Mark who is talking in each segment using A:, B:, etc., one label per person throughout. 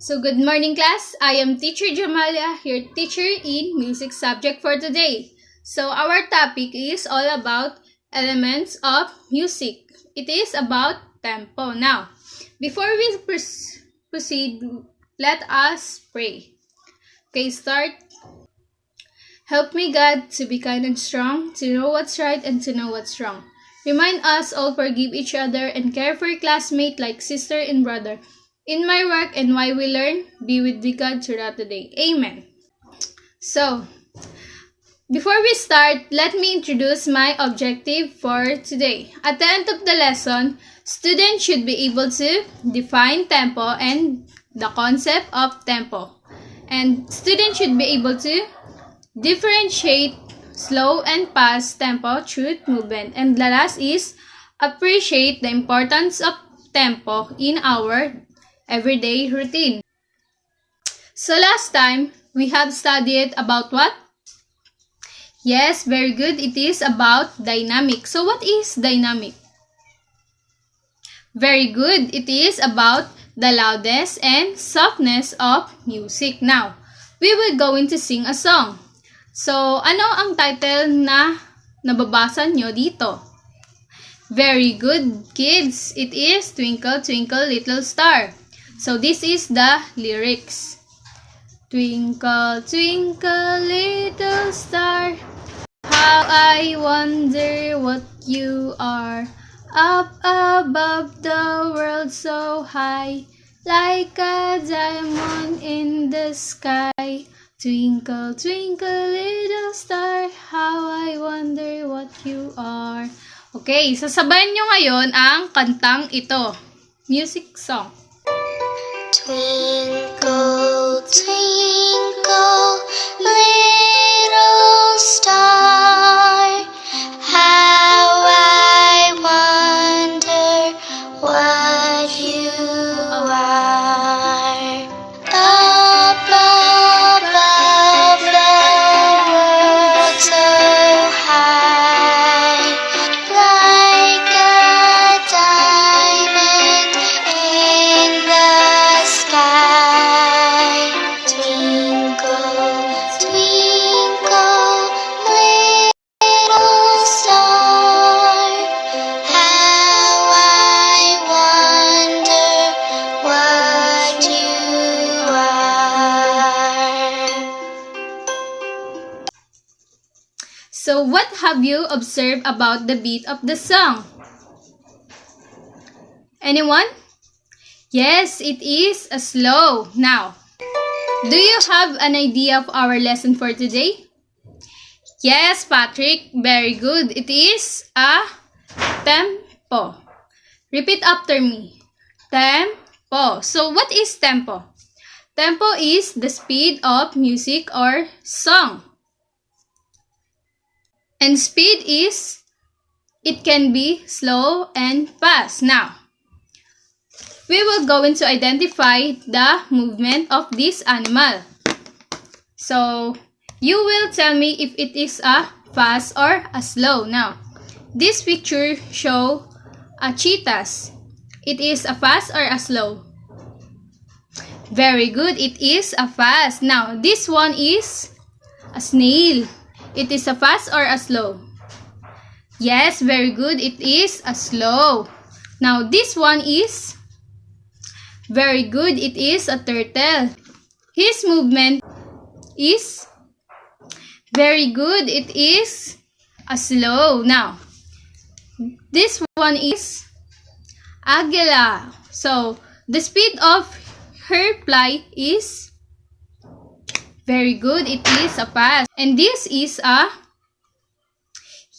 A: So good morning class, I am Teacher Jamalia, your teacher in music subject for today. So our topic is all about elements of music. It is about tempo. Now, before we proceed, let us pray. Okay, start. Help me God to be kind and strong, to know what's right and to know what's wrong. Remind us all forgive each other and care for classmate like sister and brother. In my work and why we learn, be with me God throughout the day. Amen. So, before we start, let me introduce my objective for today. At the end of the lesson, students should be able to define tempo and the concept of tempo. And students should be able to differentiate slow and fast tempo through movement. And the last is appreciate the importance of tempo in our everyday routine. So last time, we have studied about what? Yes, very good. It is about dynamic. So what is dynamic? Very good. It is about the loudness and softness of music. Now, we will going to sing a song. So, ano ang title na nababasa nyo dito? Very good, kids. It is Twinkle, Twinkle, Little Star. So, this is the lyrics. Twinkle, twinkle, little star, how I wonder what you are. Up above the world so high, like a diamond in the sky. Twinkle, twinkle, little star, how I wonder what you are. Okay, sasabayan nyo ngayon ang kantang ito. Music song.
B: Twinkle, twinkle, little star, how I wonder what you are. Up above the world so high, like a diamond in the sky. Twinkle, twinkle, little star, how I wonder what you are.
A: So, what have you observed about the beat of the song? Anyone? Yes, it is a slow. Now, do you have an idea of our lesson for today? Yes, Patrick. Very good. It is a tempo. Repeat after me. Tempo. So, what is tempo? Tempo is the speed of music or song. And speed is, it can be slow and fast. Now, we will go into identify the movement of this animal. So, you will tell me if it is a fast or a slow. Now, this picture show a cheetahs. It is a fast or a slow? Very good. It is a fast. Now, this one is a snail. It is a fast or a slow? Yes, very good. It is a slow. Now, this one is very good. It is a turtle. His movement is very good. It is a slow. Now, this one is Águila. So, the speed of her flight is very good. It is a fast. And this is a,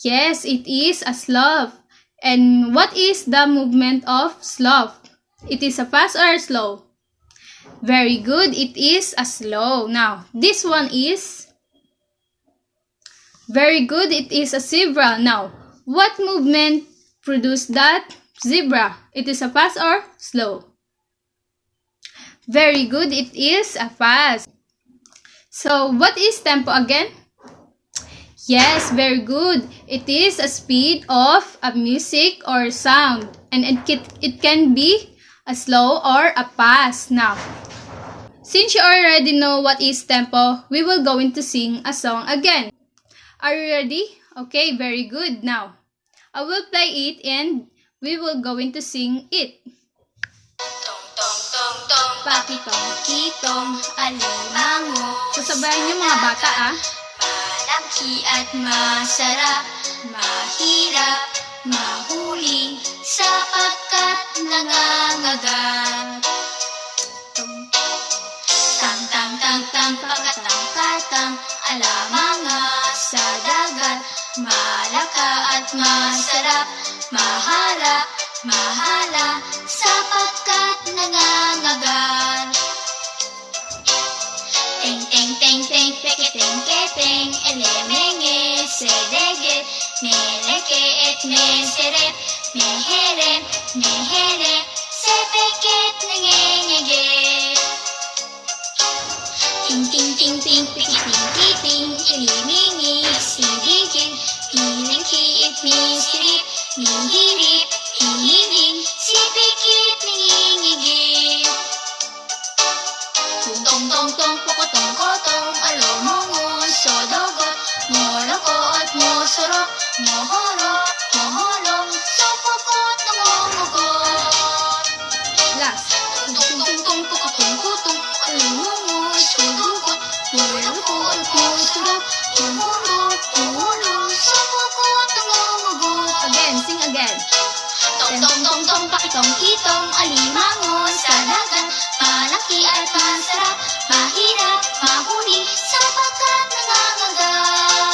A: yes, it is a sloth. And what is the movement of sloth? It is a fast or a slow? Very good. It is a slow. Now, this one is very good. It is a zebra. Now, what movement produced that zebra? It is a fast or slow? Very good. It is a fast. So, what is tempo again? Yes, very good. It is a speed of a music or sound. And it can be a slow or a fast. Now, Since you already know what is tempo, we will go into sing a song again. Are you ready? Okay, very good. Now, I will play it and we will go into sing it.
B: Tong tong tong tong,
A: Pakitong, kitong,
B: alimango.
A: sasabayan niyo mga bata
B: Malaki at masarap, mahirap mahuli sapagkat nangangagat. Tang tang tang tang, pakatang katang, alamanga sa dagat. Malaka at masarap, maharap, mahala sapagkat nangangagat. Teng teng teng teng, peketeng keteng, elemenge sedege, meleke et meseret, mehere, mehere, sepeket nengengege. Ting ting ting ting, pikiting kiting, ilimingi sidigit, piling kiit misirip, mihirip, hihiring, sipikit nengengege. Tong tong tong, pokotong kotong, alomongo, sodogot, moloko at mosorok, mohorok, moholong, sopokot, nangongogot.
A: Last.
B: Tong tong tong, pokotong kotong, alomongo, sodogot, moloko at mosorok, mohorok, moholong, sopokot, nangongogot.
A: Again, sing again.
B: Tong tong tong tong, pakitong kitong, alimango sa dagat. Malaki at masarap, mahirap mahuli sapagkat nangangagat.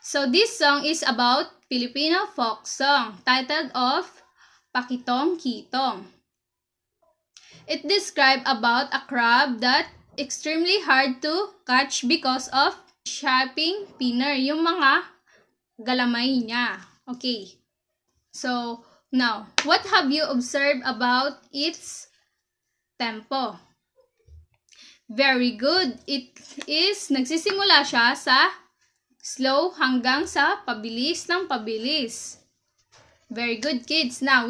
A: So this song is about Filipino folk song titled of Pakitong Kitong. It describes about a crab that extremely hard to catch because of sharping pinner, yung mga galamay niya. Okay. So, now, what have you observed about its tempo? Very good. It is, nagsisimula siya sa slow hanggang sa pabilis ng pabilis. Very good, kids. Now,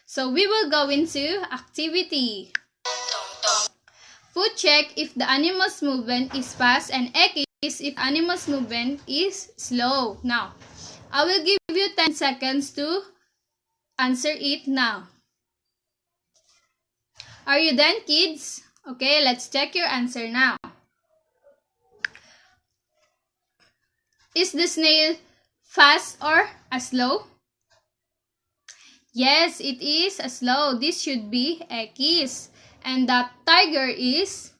A: so we will go into activity. Foot check if the animal's movement is fast and X is if animal's movement is slow. Now, I will give you 10 seconds to answer it now. Are you done, kids? Okay, let's check your answer now. Is the snail fast or a slow? Yes, it is a slow. This should be X. And the tiger is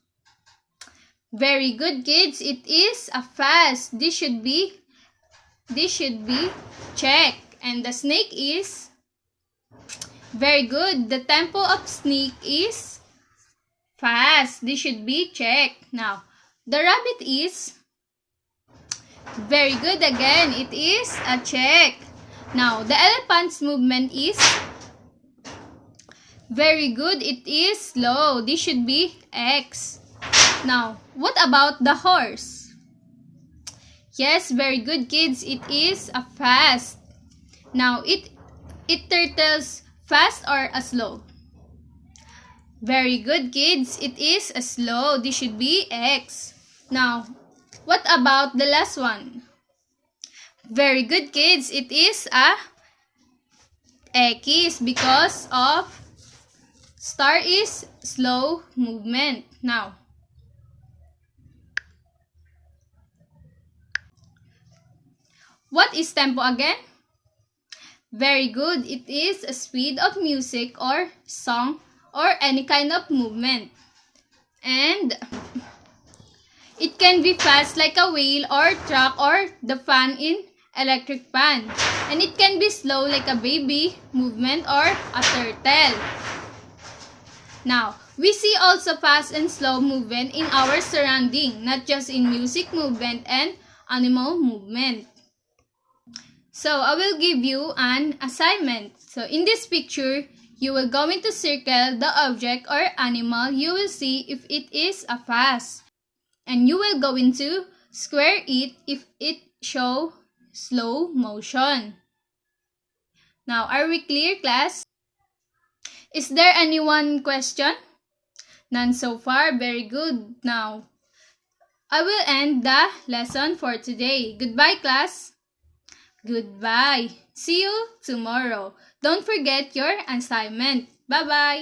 A: very good, kids. It is a fast. This should be check. And the snake is very good. The tempo of snake is fast. This should be check. Now, the rabbit is very good again. It is a check. Now, the elephant's movement is very good. It is slow. This should be X. Now, what about the horse? Yes, very good, kids. It is a fast. Now, it turtles fast or a slow? Very good, kids. It is a slow. This should be X. Now, what about the last one? Very good, kids. It is a X because of star is slow movement. Now, what is tempo again? Very good. It is a speed of music or song or any kind of movement. And it can be fast like a wheel or truck or the fan in electric fan. And it can be slow like a baby movement or a turtle. Now, we see also fast and slow movement in our surrounding, not just in music movement and animal movement. So, I will give you an assignment. So, in this picture, you will go into circle the object or animal. You will see if it is a fast. And you will go into square it if it show slow motion. Now, are we clear, class? Is there anyone question? None so far. Very good. Now, I will end the lesson for today. Goodbye, class. Goodbye. See you tomorrow. Don't forget your assignment. Bye-bye.